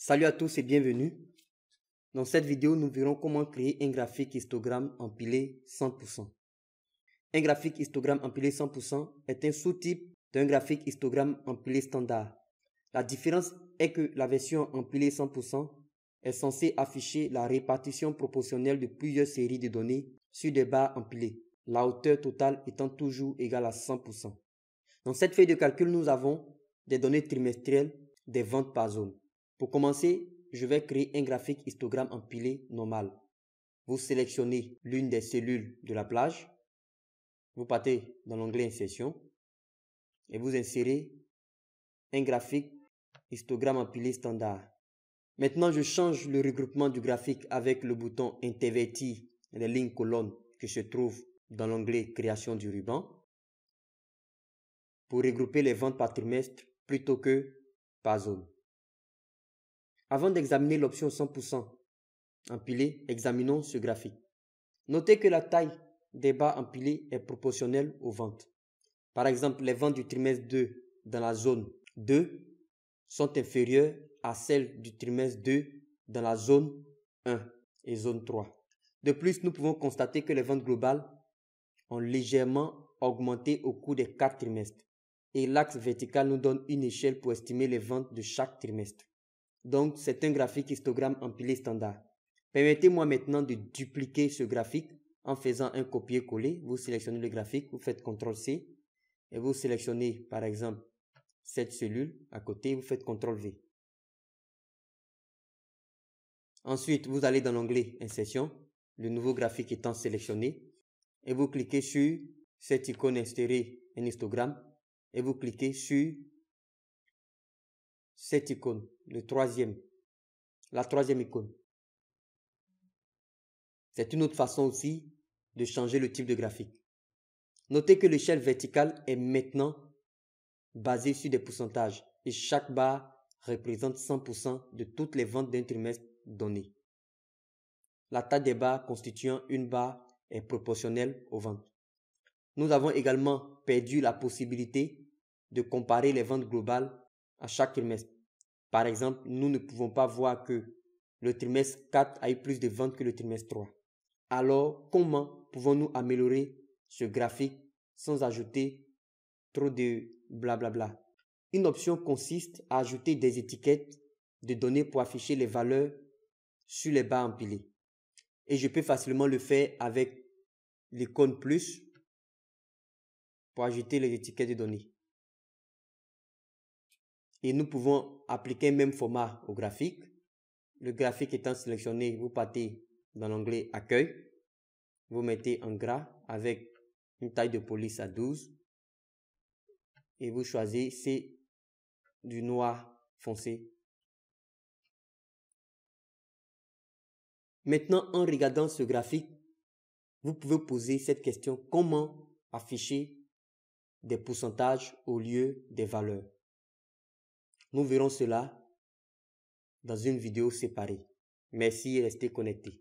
Salut à tous et bienvenue. Dans cette vidéo, nous verrons comment créer un graphique histogramme empilé 100%. Un graphique histogramme empilé 100% est un sous-type d'un graphique histogramme empilé standard. La différence est que la version empilée 100% est censée afficher la répartition proportionnelle de plusieurs séries de données sur des barres empilées, la hauteur totale étant toujours égale à 100%. Dans cette feuille de calcul, nous avons des données trimestrielles des ventes par zone. Pour commencer, je vais créer un graphique histogramme empilé normal. Vous sélectionnez l'une des cellules de la plage. Vous partez dans l'onglet Insertion et vous insérez un graphique histogramme empilé standard. Maintenant, je change le regroupement du graphique avec le bouton Intervertir les lignes colonnes qui se trouve dans l'onglet Création du ruban pour regrouper les ventes par trimestre plutôt que par zone. Avant d'examiner l'option 100% empilé, examinons ce graphique. Notez que la taille des barres empilées est proportionnelle aux ventes. Par exemple, les ventes du trimestre 2 dans la zone 2 sont inférieures à celles du trimestre 2 dans la zone 1 et zone 3. De plus, nous pouvons constater que les ventes globales ont légèrement augmenté au cours des 4 trimestres. Et l'axe vertical nous donne une échelle pour estimer les ventes de chaque trimestre. Donc, c'est un graphique histogramme empilé standard. Permettez-moi maintenant de dupliquer ce graphique en faisant un copier-coller. Vous sélectionnez le graphique, vous faites CTRL-C et vous sélectionnez par exemple cette cellule à côté, vous faites CTRL-V. Ensuite, vous allez dans l'onglet Insertion, le nouveau graphique étant sélectionné, et vous cliquez sur cette icône Insérer un histogramme et vous cliquez sur cette icône, la troisième icône. C'est une autre façon aussi de changer le type de graphique. Notez que l'échelle verticale est maintenant basée sur des pourcentages et chaque barre représente 100% de toutes les ventes d'un trimestre donné. La taille des barres constituant une barre est proportionnelle aux ventes. Nous avons également perdu la possibilité de comparer les ventes globales à chaque trimestre. Par exemple, nous ne pouvons pas voir que le trimestre 4 a eu plus de ventes que le trimestre 3. Alors, comment pouvons-nous améliorer ce graphique sans ajouter trop de blablabla? Une option consiste à ajouter des étiquettes de données pour afficher les valeurs sur les barres empilées. Et je peux facilement le faire avec l'icône plus pour ajouter les étiquettes de données. Et nous pouvons appliquer le même format au graphique. Le graphique étant sélectionné, vous partez dans l'onglet Accueil. Vous mettez en gras avec une taille de police à 12. Et vous choisissez du noir foncé. Maintenant, en regardant ce graphique, vous pouvez poser cette question: comment afficher des pourcentages au lieu des valeurs? Nous verrons cela dans une vidéo séparée. Merci et restez connectés.